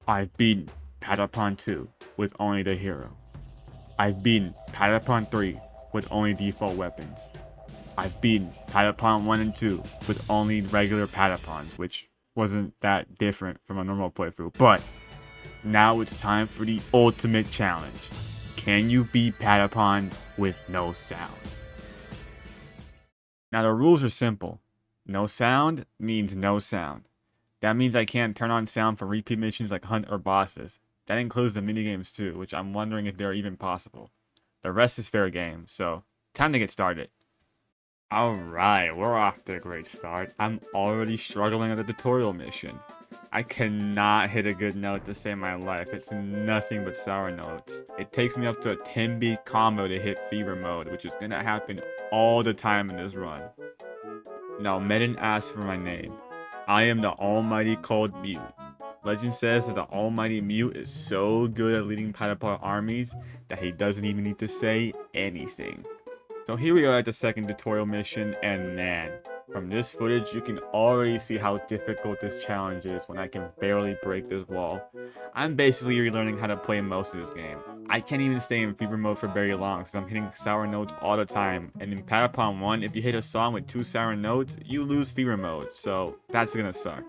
I've beaten Patapon 2 with only the hero. I've beaten Patapon 3 with only default weapons. I've beaten Patapon 1 and 2 with only regular Patapons, which wasn't that different from a normal playthrough. But now it's time for the ultimate challenge. Can you beat Patapon with no sound? Now the rules are simple. No sound means no sound. That means I can't turn on sound for repeat missions like hunt or bosses. That includes the minigames too, which I'm wondering if they're even possible. The rest is fair game, so time to get started. Alright, we're off to a great start. I'm already struggling at the tutorial mission. I cannot hit a good note to save my life. It's nothing but sour notes. It takes me up to a 10-beat combo to hit fever mode, which is gonna happen all the time in this run. Now, Medin asks for my name. I am the almighty cold mute. Legend says that the almighty mute is so good at leading Patapon armies that he doesn't even need to say anything. So here we are at the second tutorial mission, and man, from this footage you can already see how difficult this challenge is when I can barely break this wall. I'm basically relearning how to play most of this game. I can't even stay in fever mode for very long since I'm hitting sour notes all the time, and in Patapon 1, if you hit a song with 2 sour notes, you lose fever mode, so that's gonna suck.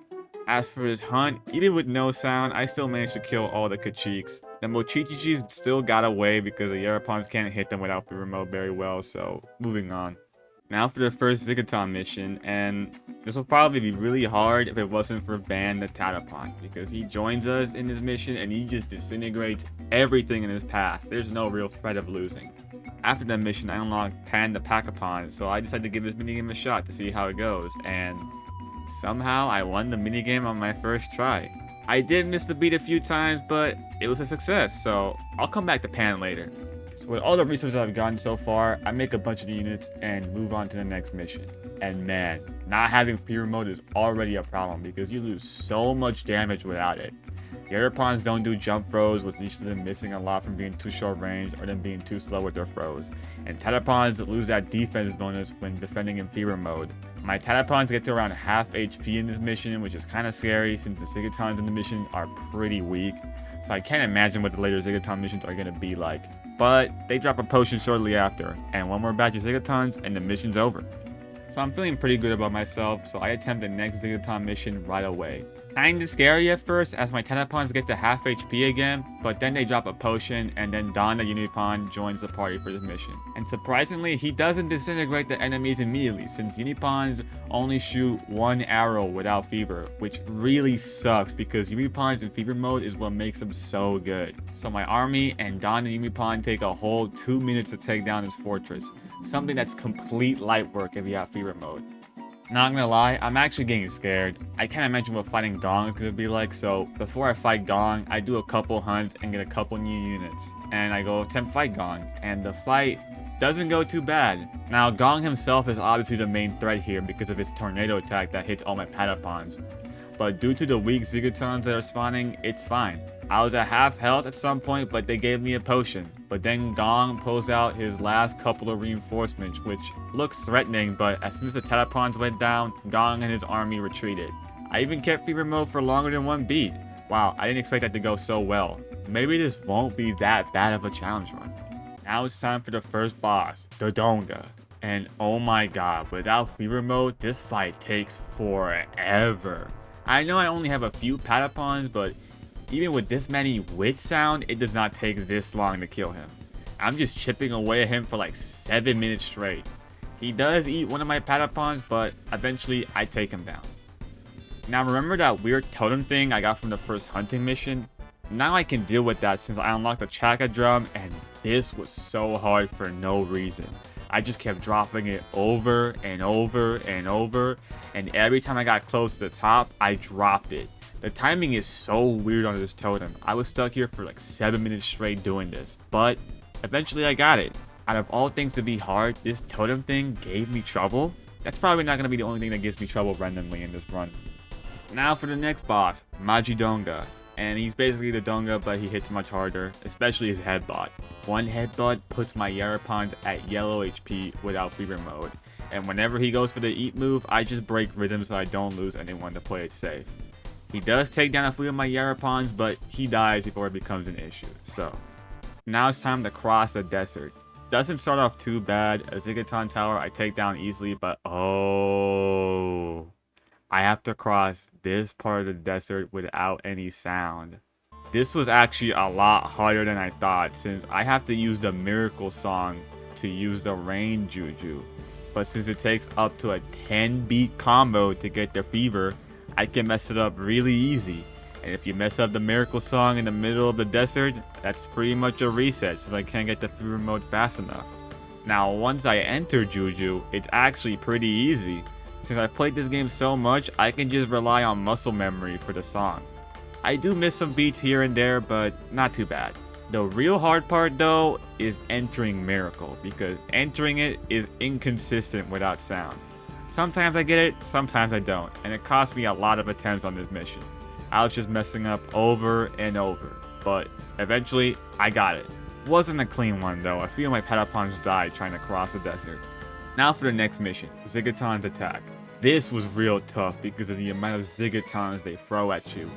As for this hunt, even with no sound, I still managed to kill all the Kachiks. The Mochichichis still got away because the Yarapons can't hit them without fever mode very well, so moving on. Now for the first Zigoton mission, and this will probably be really hard if it wasn't for Ban the Tatapon, because he joins us in this mission and he just disintegrates everything in his path. There's no real threat of losing. After that mission, I unlocked Pan the Patapon, so I decided to give this minigame a shot to see how it goes, and somehow I won the minigame on my first try. I did miss the beat a few times, but it was a success, so I'll come back to Pan later. So with all the resources I've gotten so far, I make a bunch of units and move on to the next mission. And man, not having fever mode is already a problem because you lose so much damage without it. The other pawns don't do jump throws, with each of them missing a lot from being too short range or them being too slow with their throws. And Tatapons lose that defense bonus when defending in fever mode. My Tatapons get to around half HP in this mission, which is kind of scary since the Zigotons in the mission are pretty weak. So I can't imagine what the later Zigoton missions are going to be like. But they drop a potion shortly after, and one more batch of Zigotons and the mission's over. So I'm feeling pretty good about myself, so I attempt the next Zigoton mission right away. Kinda scary at first as my Tatapons get to half HP again, but then they drop a potion and then Don the Unipon joins the party for this mission. And surprisingly, he doesn't disintegrate the enemies immediately since Unipons only shoot 1 arrow without fever, which really sucks because Unipons in fever mode is what makes them so good. So my army and Don the Unipon take a whole 2 minutes to take down this fortress, something that's complete light work if you have fever mode. Not gonna lie, I'm actually getting scared. I can't imagine what fighting Gong is gonna be like, so before I fight Gong, I do a couple hunts and get a couple new units. And I go attempt fight Gong, and the fight doesn't go too bad. Now, Gong himself is obviously the main threat here because of his tornado attack that hits all my Patapons. But due to the weak Zigotons that are spawning, it's fine. I was at half health at some point, but they gave me a potion. But then Gong pulls out his last couple of reinforcements, which looks threatening, but as soon as the Tatapons went down, Gong and his army retreated. I even kept fever mode for longer than 1 beat. Wow, I didn't expect that to go so well. Maybe this won't be that bad of a challenge run. Now it's time for the first boss, the Donga. And oh my god, without fever mode, this fight takes forever. I know I only have a few Patapons, but even with this many with sound, it does not take this long to kill him. I'm just chipping away at him for like 7 minutes straight. He does eat one of my Patapons, but eventually I take him down. Now remember that weird totem thing I got from the first hunting mission? Now I can deal with that since I unlocked the Chaka drum, and this was so hard for no reason. I just kept dropping it over and over and over, and every time I got close to the top, I dropped it. The timing is so weird on this totem. I was stuck here for like 7 minutes straight doing this, but eventually I got it. Out of all things to be hard, this totem thing gave me trouble. That's probably not going to be the only thing that gives me trouble randomly in this run. Now for the next boss, Majidonga. And he's basically the Donga, but he hits much harder, especially his headbutt. One headbutt puts my Yarapons at yellow HP without fever mode. And whenever he goes for the eat move, I just break rhythm so I don't lose anyone to play it safe. He does take down a few of my Yarapons, but he dies before it becomes an issue. So, now it's time to cross the desert. Doesn't start off too bad. A Zigoton tower I take down easily, but oh, I have to cross this part of the desert without any sound. This was actually a lot harder than I thought, since I have to use the Miracle Song to use the Rain Juju. But since it takes up to a 10 beat combo to get the fever, I can mess it up really easy. And if you mess up the Miracle Song in the middle of the desert, that's pretty much a reset, since I can't get the fever mode fast enough. Now once I enter Juju, it's actually pretty easy. Since I've played this game so much, I can just rely on muscle memory for the song. I do miss some beats here and there, but not too bad. The real hard part though is entering Miracle, because entering it is inconsistent without sound. Sometimes I get it, sometimes I don't, and it cost me a lot of attempts on this mission. I was just messing up over and over, but eventually I got it. Wasn't a clean one though, a few of my Patapons died trying to cross the desert. Now for the next mission, Zigoton's attack. This was real tough because of the amount of Zigotons they throw at you.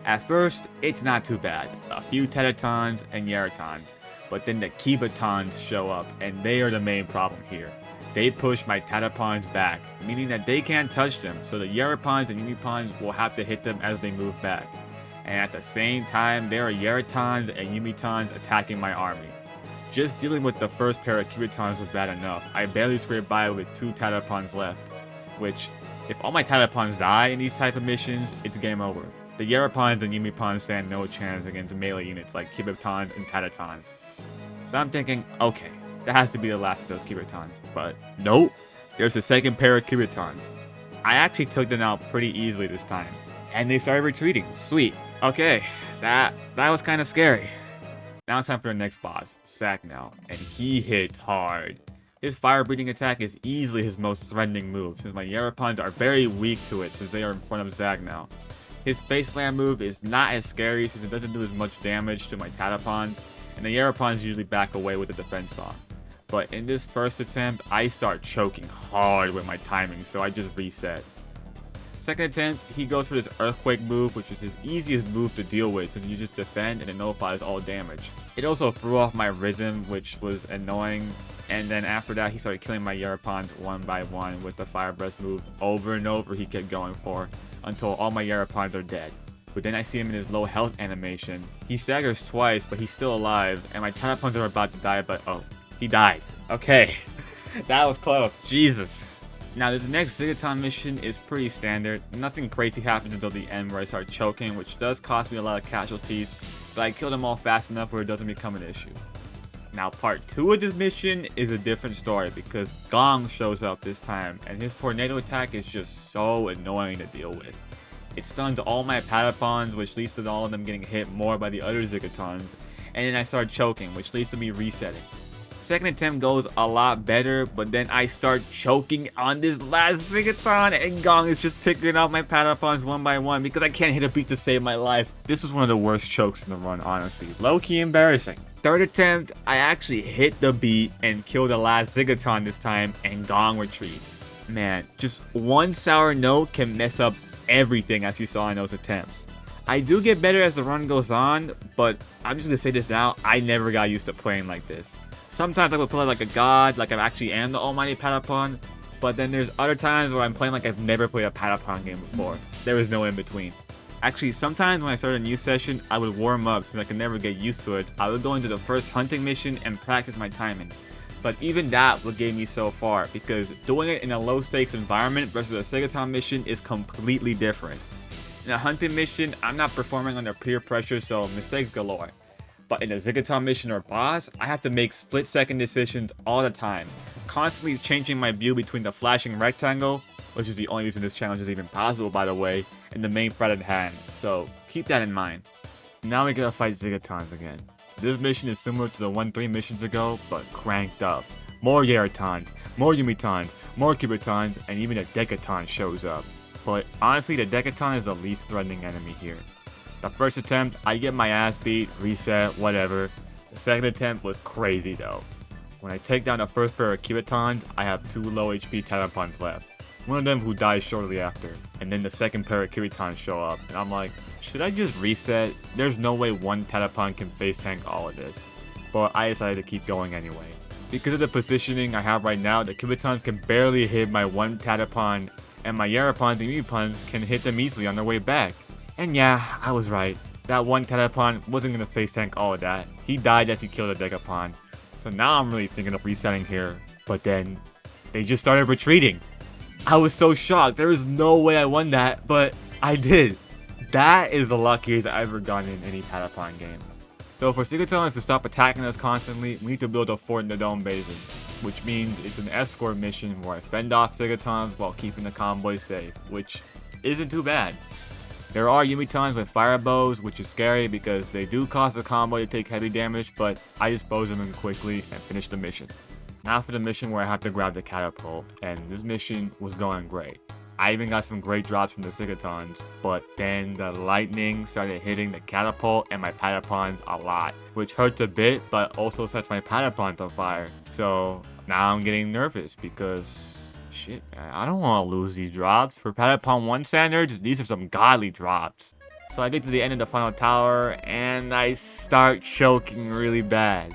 At first, it's not too bad, a few Tetatons and Yaratons, but then the Kibatons show up and they are the main problem here. They push my Tatapons back, meaning that they can't touch them, so the Yarapons and Yumipons will have to hit them as they move back. And at the same time, there are Yaratons and Yumitons attacking my army. Just dealing with the first pair of Kibatons was bad enough. I barely scraped by with 2 Tatapons left, which, if all my Tatapons die in these type of missions, it's game over. The Yarapons and Yumipons stand no chance against melee units like Kibatons and Tatatons. So I'm thinking, okay, that has to be the last of those Kibatons, but nope, there's a second pair of Kibatons. I actually took them out pretty easily this time, and they started retreating. Sweet. Okay, that was kind of scary. Now it's time for the next boss, Sagnal, and he hits hard. His fire breathing attack is easily his most threatening move, since my Yarapons are very weak to it since they are in front of Sagnal. His Face Slam move is not as scary since it doesn't do as much damage to my Tatapons, and the Yarapons usually back away with the defense song. But in this first attempt, I start choking hard with my timing, so I just reset. Second attempt, he goes for this Earthquake move, which is his easiest move to deal with since you just defend and it nullifies all damage. It also threw off my rhythm, which was annoying, and then after that he started killing my Yarapons one by one with the Fire Breath move over and over he kept going for, until all my Yarapons are dead. But then I see him in his low health animation. He staggers twice, but he's still alive, and my Tatapons are about to die, but oh, he died. Okay, that was close, Jesus. Now this next Zigoton mission is pretty standard. Nothing crazy happens until the end where I start choking, which does cost me a lot of casualties, but I kill them all fast enough where it doesn't become an issue. Now part 2 of this mission is a different story because Gong shows up this time, and his tornado attack is just so annoying to deal with. It stuns all my Patapons, which leads to all of them getting hit more by the other Zigotons, and then I start choking, which leads to me resetting. Second attempt goes a lot better, but then I start choking on this last Zigoton, and Gong is just picking up my Patapons one by one because I can't hit a beat to save my life. This was one of the worst chokes in the run, honestly. Low-key embarrassing. Third attempt, I actually hit the beat and kill the last Zigoton this time, and Gong retreats. Man, just one sour note can mess up everything as you saw in those attempts. I do get better as the run goes on, but I'm just gonna say this now, I never got used to playing like this. Sometimes I would play like a god, like I actually am the almighty Patapon, but then there's other times where I'm playing like I've never played a Patapon game before. There was no in between. Actually, sometimes when I start a new session, I would warm up since I could never get used to it. I would go into the first hunting mission and practice my timing. But even that would get me so far, because doing it in a low stakes environment versus a Zigoton mission is completely different. In a hunting mission, I'm not performing under peer pressure, so mistakes galore. But in a Zigoton mission or boss, I have to make split-second decisions all the time, constantly changing my view between the flashing rectangle, which is the only reason this challenge is even possible by the way, and the main threat at hand, so keep that in mind. Now we gotta fight Zigotons again. This mission is similar to the 1-3 missions ago, but cranked up. More Yaratons, more Yumitons, more Kibatons, and even a Decaton shows up. But honestly, the Decaton is the least threatening enemy here. The first attempt, I get my ass beat, reset, whatever. The second attempt was crazy though. When I take down the first pair of Kibatons, I have 2 low HP Tatapons left. one of them who dies shortly after. And then the second pair of Kiritans show up, and I'm like, should I just reset? There's no way one Patapon can face tank all of this. But I decided to keep going anyway. Because of the positioning I have right now, the Kiritans can barely hit my one Patapon, and my Yarapons and Umipons can hit them easily on their way back. And yeah, I was right. That one Patapon wasn't going to face tank all of that. He died as he killed a Dekapon. So now I'm really thinking of resetting here. But then, they just started retreating. I was so shocked. There was no way I won that, but I did. That is the luckiest I've ever gotten in any Patapon game. So for Sigatons to stop attacking us constantly, we need to build a fort in the Dome Basin. Which means it's an escort mission where I fend off Sigatons while keeping the convoy safe. Which isn't too bad. There are Yumitons with fire bows, which is scary because they do cause the convoy to take heavy damage, but I dispose of them quickly and finish the mission. Now for the mission where I have to grab the catapult, and this mission was going great. I even got some great drops from the Sigatons, but then the lightning started hitting the catapult and my Patapons a lot, which hurts a bit, but also sets my Patapons on fire. So now I'm getting nervous because shit, man, I don't want to lose these drops. For Patapon 1 standards, these are some godly drops. So I get to the end of the final tower, and I start choking really bad.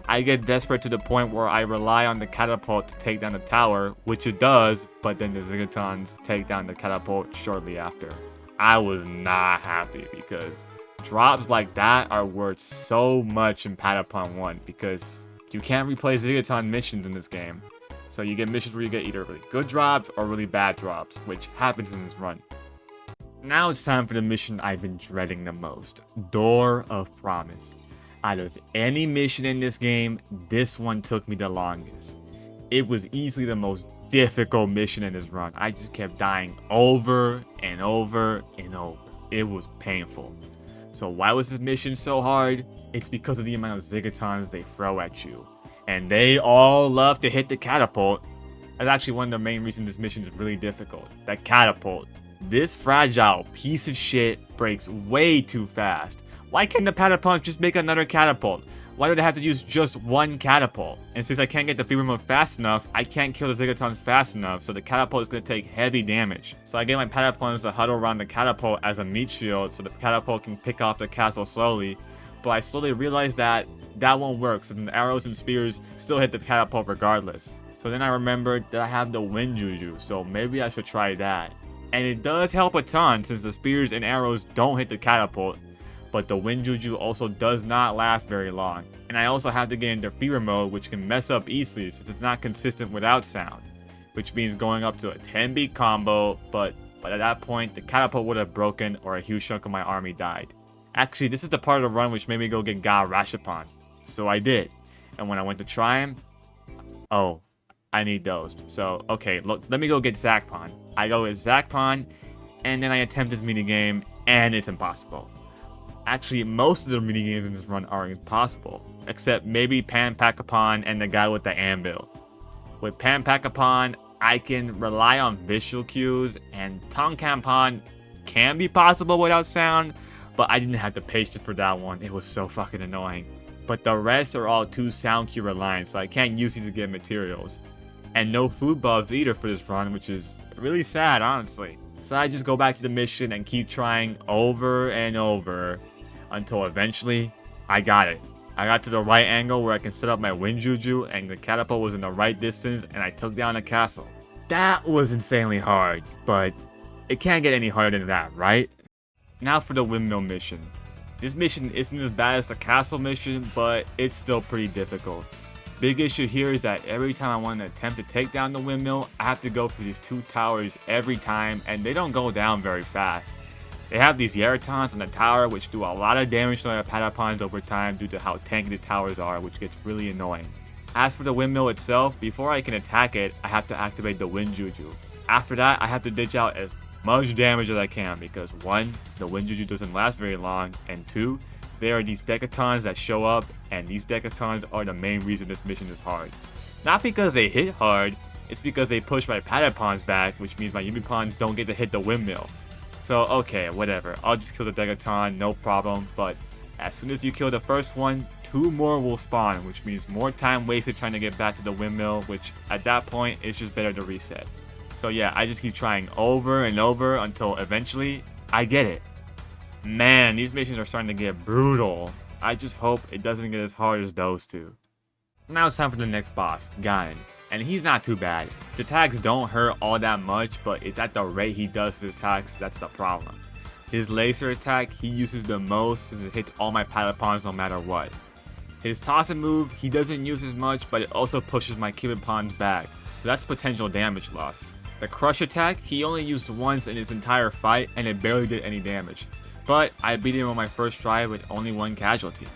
I get desperate to the point where I rely on the catapult to take down the tower, which it does, but then the Sigatons take down the catapult shortly after. I was not happy because drops like that are worth so much in Patapon 1 because you can't replay Sigaton missions in this game. So you get missions where you get either really good drops or really bad drops, which happens in this run. Now it's time for the mission I've been dreading the most, Door of Promise. Out of any mission in this game, this one took me the longest. It was easily the most difficult mission in this run. I just kept dying over and over and over. It was painful. So why was this mission so hard? It's because of the amount of Sigatons they throw at you. And they all love to hit the catapult. That's actually one of the main reasons this mission is really difficult. That catapult. This fragile piece of shit breaks way too fast. Why can't the Patapon just make another catapult? Why do they have to use just one catapult? And since I can't get the fever mode fast enough, I can't kill the Sigatons fast enough, so the catapult is going to take heavy damage. So I get my Patapons to huddle around the catapult as a meat shield, so the catapult can pick off the castle slowly. But I slowly realized that won't work, so the arrows and spears still hit the catapult regardless. So then I remembered that I have the Wind Juju, so maybe I should try that. And it does help a ton since the spears and arrows don't hit the catapult. But the Wind Juju also does not last very long. And I also have to get into fever mode, which can mess up easily since it's not consistent without sound. Which means going up to a 10-beat combo, but at that point, the catapult would have broken or a huge chunk of my army died. Actually, this is the part of the run which made me go get Ga Rashapon. So I did. And when I went to try him, oh, I need those. So, okay, look, let me go get Zakpon. I go with Zakpon, and then I attempt this minigame, and it's impossible. Actually, most of the minigames in this run are impossible, except maybe Panpakapon and the guy with the anvil. With Panpakapon, I can rely on visual cues, and Tonkampon can be possible without sound, but I didn't have the patience for that one. It was so fucking annoying. But the rest are all too sound cue reliant, so I can't use these to get materials. And no food buffs either for this run, which is really sad, honestly. So I just go back to the mission and keep trying over and over until eventually I got it. I got to the right angle where I can set up my Wind Juju and the catapult was in the right distance and I took down a castle. That was insanely hard, but it can't get any harder than that, right? Now for the windmill mission. This mission isn't as bad as the castle mission, but it's still pretty difficult. Big issue here is that every time I want to attempt to take down the windmill, I have to go for these 2 towers every time, and they don't go down very fast. They have these Yaratons on the tower, which do a lot of damage to my Patapons over time due to how tanky the towers are, which gets really annoying. As for the windmill itself, before I can attack it, I have to activate the Wind Juju. After that, I have to dish out as much damage as I can because 1, the Wind Juju doesn't last very long, and 2, there are these Dekatons that show up, and these Dekatons are the main reason this mission is hard. Not because they hit hard, it's because they push my Patapons back, which means my Yumipons don't get to hit the windmill. So okay, whatever, I'll just kill the Degaton, no problem, but as soon as you kill the first one, 2 more will spawn, which means more time wasted trying to get back to the windmill, which at that point, it's just better to reset. So yeah, I just keep trying over and over until eventually I get it. Man, these missions are starting to get brutal. I just hope it doesn't get as hard as those two. Now it's time for the next boss, Gain. And he's not too bad. His attacks don't hurt all that much, but it's at the rate he does his attacks that's the problem. His laser attack he uses the most since it hits all my Patapons no matter what. His tossing move he doesn't use as much, but it also pushes my Cubipons back, so that's potential damage lost. The crush attack he only used once in his entire fight and it barely did any damage. But I beat him on my first try with only one casualty.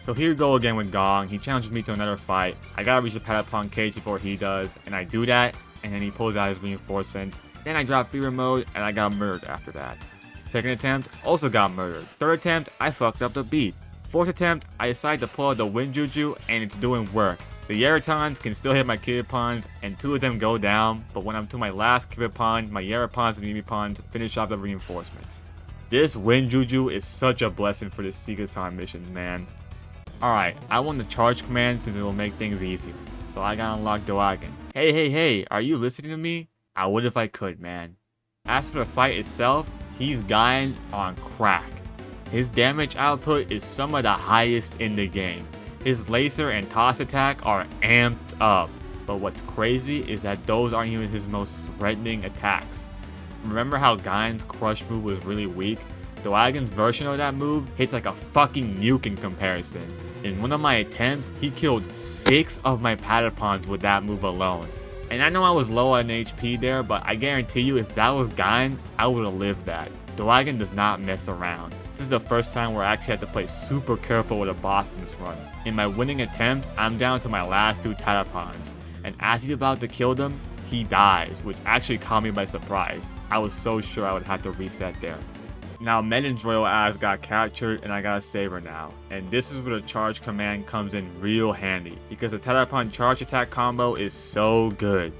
So here we go again with Gong. He challenges me to another fight. I gotta reach the Patapon cage before he does, and I do that, and then he pulls out his reinforcements. Then I drop fever mode, and I got murdered after that. Second attempt, also got murdered. Third attempt, I fucked up the beat. Fourth attempt, I decide to pull out the Wind Juju, and it's doing work. The Yaratons can still hit my Cubipons, and 2 of them go down, but when I'm to my last Cubipon, my Yarapons and Yumipons finish off the reinforcements. This Wind Juju is such a blessing for the Seegaton missions, man. Alright, I want the charge command since it will make things easier. So I gotta unlock Doagan. Hey, are you listening to me? I would if I could, man. As for the fight itself, he's Gain on crack. His damage output is some of the highest in the game. His laser and toss attack are amped up. But what's crazy is that those aren't even his most threatening attacks. Remember how Gain's crush move was really weak? Doagan's version of that move hits like a fucking nuke in comparison. In one of my attempts, he killed 6 of my Patapons with that move alone. And I know I was low on HP there, but I guarantee you if that was Gain, I would have lived that. Doagan does not mess around. This is the first time where I actually had to play super careful with a boss in this run. In my winning attempt, I'm down to my last 2 Patapons. And as he's about to kill them, he dies, which actually caught me by surprise. I was so sure I would have to reset there. Now Medin's royal ass got captured and I gotta save her now. And this is where the charge command comes in real handy, because the Patapon charge attack combo is so good.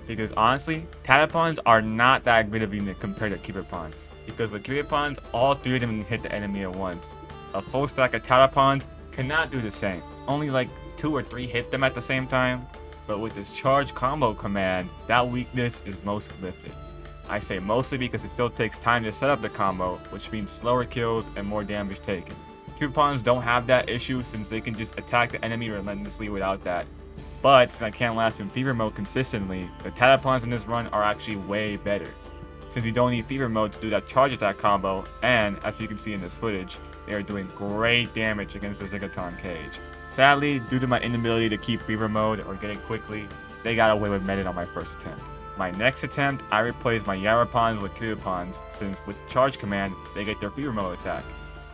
Because honestly, Patapons are not that good of a unit compared to Cubipons. Because with Cubipons, all 3 of them can hit the enemy at once. A full stack of Patapons cannot do the same. Only like 2 or 3 hit them at the same time. But with this charge combo command, that weakness is most lifted. I say mostly because it still takes time to set up the combo, which means slower kills and more damage taken. Cubipons don't have that issue since they can just attack the enemy relentlessly without that. But since I can't last in fever mode consistently, the Patapons in this run are actually way better. Since you don't need fever mode to do that charge attack combo, and as you can see in this footage, they are doing great damage against the Seegaton cage. Sadly, due to my inability to keep fever mode or get it quickly, they got away with Medin on my first attempt. My next attempt, I replaced my Yarapons with Cubipons, since with charge command, they get their fever mode attack.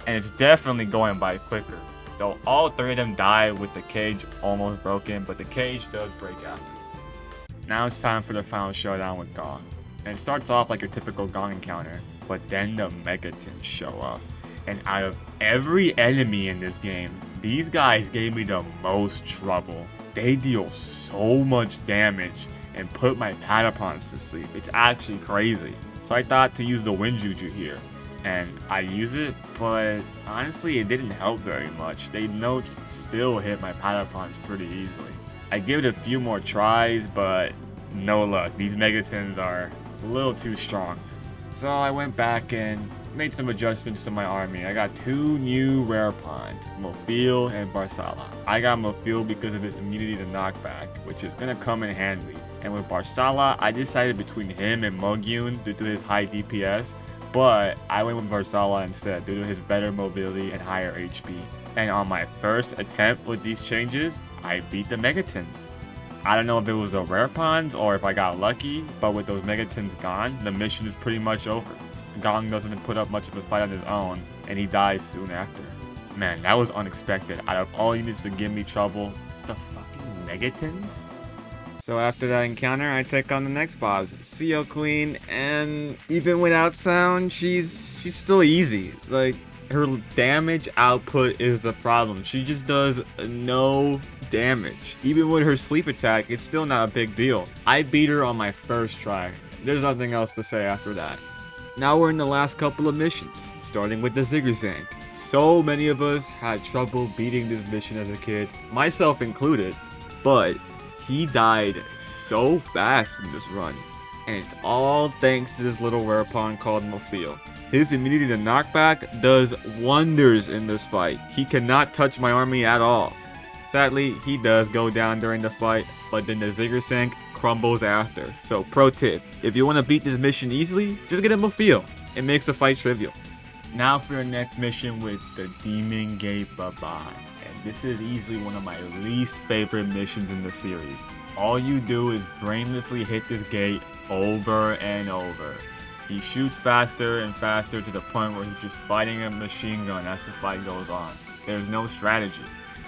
And it's definitely going by quicker, though all 3 of them die with the cage almost broken, but the cage does break out. Now it's time for the final showdown with Gong. And it starts off like your typical Gong encounter, but then the Megatons show up. And out of every enemy in this game, these guys gave me the most trouble. They deal so much damage and put my Patapons to sleep. It's actually crazy. So I thought to use the Wind Juju here. And I use it, but honestly it didn't help very much. They notes still hit my Patapons pretty easily. I give it a few more tries, but no luck. These Megatons are a little too strong. So I went back and made some adjustments to my army. I got 2 new rare pawns, Mofil and Barsala. I got Mofil because of his immunity to knockback, which is gonna come in handy. And with Barsala, I decided between him and Mogyun due to his high DPS, but I went with Barsala instead due to his better mobility and higher HP. And on my first attempt with these changes, I beat the Megatons. I don't know if it was the rare pawns or if I got lucky, but with those Megatons gone, the mission is pretty much over. Gong doesn't put up much of a fight on his own, and he dies soon after. Man, that was unexpected. Out of all units to give me trouble, it's the fucking Megatons? So after that encounter, I take on the next boss, Seal Queen, and even without sound, she's still easy. Like, her damage output is the problem. She just does no damage. Even with her sleep attack, it's still not a big deal. I beat her on my first try. There's nothing else to say after that. Now we're in the last couple of missions, starting with the Zigzag. So many of us had trouble beating this mission as a kid, myself included, but he died so fast in this run. and it's all thanks to this little rare pawn called Mofeel. His immunity to knockback does wonders in this fight. He cannot touch my army at all. Sadly, he does go down during the fight, but then the Ziggurat crumbles after. So pro tip, if you want to beat this mission easily, just get a Mofeel. It makes the fight trivial. Now for your next mission with the Demon Gate Baban. And this is easily one of my least favorite missions in the series. All you do is brainlessly hit this gate over and over. He shoots faster and faster to the point where he's just fighting a machine gun as the fight goes on. There's no strategy.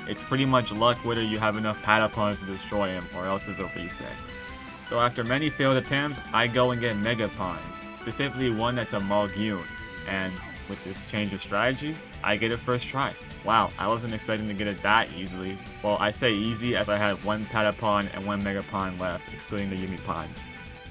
It's pretty much luck whether you have enough Patapons to destroy him or else it's a reset. So after many failed attempts, I go and get Megapons, specifically one that's a Mulgoon, and with this change of strategy, I get it first try. Wow, I wasn't expecting to get it that easily. Well, I say easy as I had one Patapon and one Megapon left, excluding the Yumipons.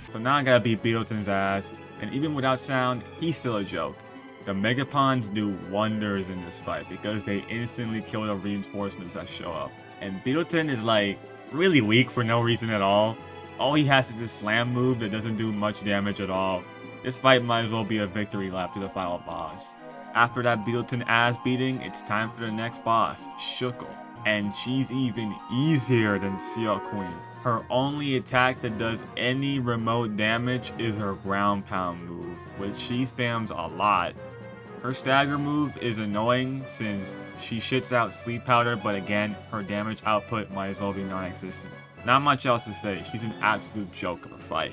So now I gotta beat Beetleton's ass, and even without sound, he's still a joke. The Megapons do wonders in this fight because they instantly kill the reinforcements that show up. And Beetleton is like really weak for no reason at all. All he has is this slam move that doesn't do much damage at all. This fight might as well be a victory lap to the final boss. After that Beetleton ass beating, it's time for the next boss, Shuckle. And she's even easier than Seal Queen. Her only attack that does any remote damage is her ground pound move, which she spams a lot. Her stagger move is annoying since she shits out sleep powder, but again, her damage output might as well be non-existent. Not much else to say, she's an absolute joke of a fight.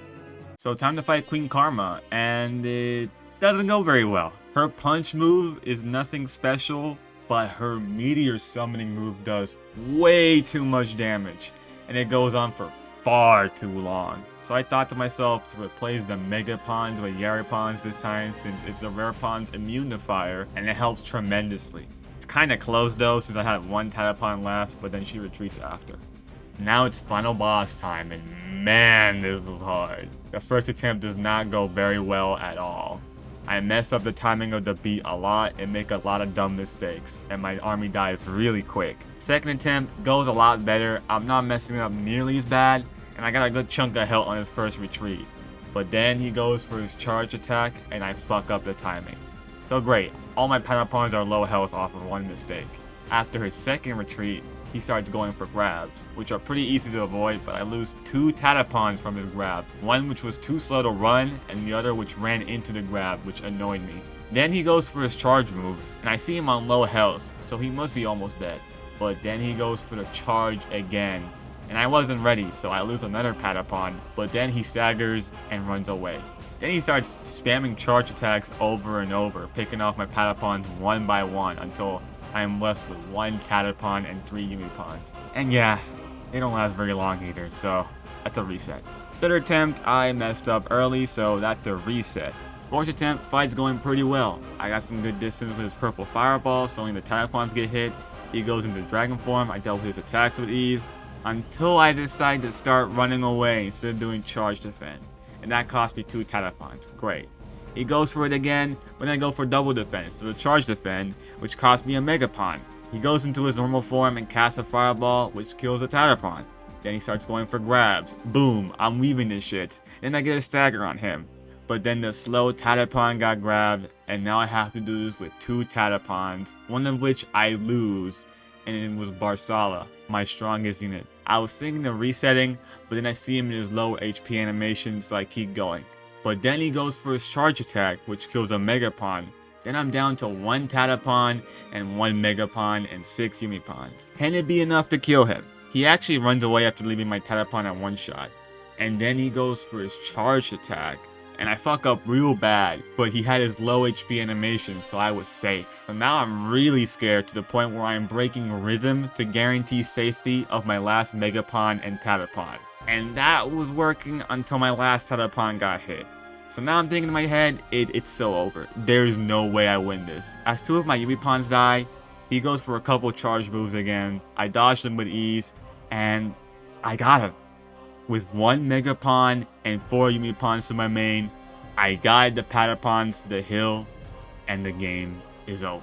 So time to fight Queen Karma, and it doesn't go very well. Her punch move is nothing special, but her meteor summoning move does way too much damage, and it goes on for far too long. So I thought to myself to replace the Megapons with Yaripons this time, since it's a rare Pon's immune to fire, and it helps tremendously. It's kinda close though, since I had one Patapon left, but then she retreats after. Now it's final boss time, and man, this was hard. The first attempt does not go very well at all. I mess up the timing of the beat a lot and make a lot of dumb mistakes, and my army dies really quick. Second attempt goes a lot better, I'm not messing up nearly as bad, and I got a good chunk of health on his first retreat. But then he goes for his charge attack, and I fuck up the timing. So great, all my Patapons are low health off of one mistake. After his second retreat, he starts going for grabs, which are pretty easy to avoid, but I lose two Patapons from his grab. One which was too slow to run, and the other which ran into the grab, which annoyed me. Then he goes for his charge move, and I see him on low health, so he must be almost dead. But then he goes for the charge again, and I wasn't ready, so I lose another Patapon, but then he staggers and runs away. Then he starts spamming charge attacks over and over, picking off my Patapons one by one until I am left with one Catapon and 3 Yumipons. And yeah, they don't last very long either, so that's a reset. Third attempt, I messed up early, so that's a reset. Fourth attempt, fight's going pretty well. I got some good distance with his purple fireball, so only the Catapons get hit. He goes into dragon form, I dealt with his attacks with ease, until I decide to start running away instead of doing charge defend. And that cost me 2 Catapons, great. He goes for it again, but then I go for double defense, so the charge defend, which cost me a Megapon. He goes into his normal form and casts a fireball, which kills a Tatapon. Then he starts going for grabs. Boom, I'm weaving this shit. Then I get a stagger on him. But then the slow Tatapon got grabbed, and now I have to do this with 2 Tatapons, one of which I lose, and it was Barsala, my strongest unit. I was thinking of resetting, but then I see him in his low HP animation, so I keep going. But then he goes for his charge attack, which kills a Megapon. Then I'm down to 1 Tatapon and 1 Megapon and 6 Yumipons. Can it be enough to kill him? He actually runs away after leaving my Tatapon at 1 shot. And then he goes for his charge attack, and I fuck up real bad, but he had his low HP animation, so I was safe. So now I'm really scared to the point where I am breaking rhythm to guarantee safety of my last Megapon and Tatapon. And that was working until my last Tatapon got hit. So now I'm thinking in my head, it's so over. There's no way I win this. As 2 of my Yumipons die, he goes for a couple charge moves again. I dodged him with ease, and I got him. With 1 Megapon and 4 Yumipons to my main, I guide the Patapons to the hill, and the game is over.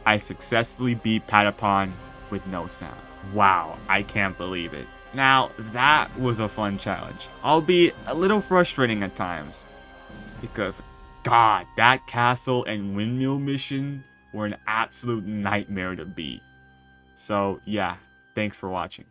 I successfully beat Patapon with no sound. Wow, I can't believe it. Now, that was a fun challenge, albeit a little frustrating at times, because, God, that castle and windmill mission were an absolute nightmare to beat. So, yeah, thanks for watching.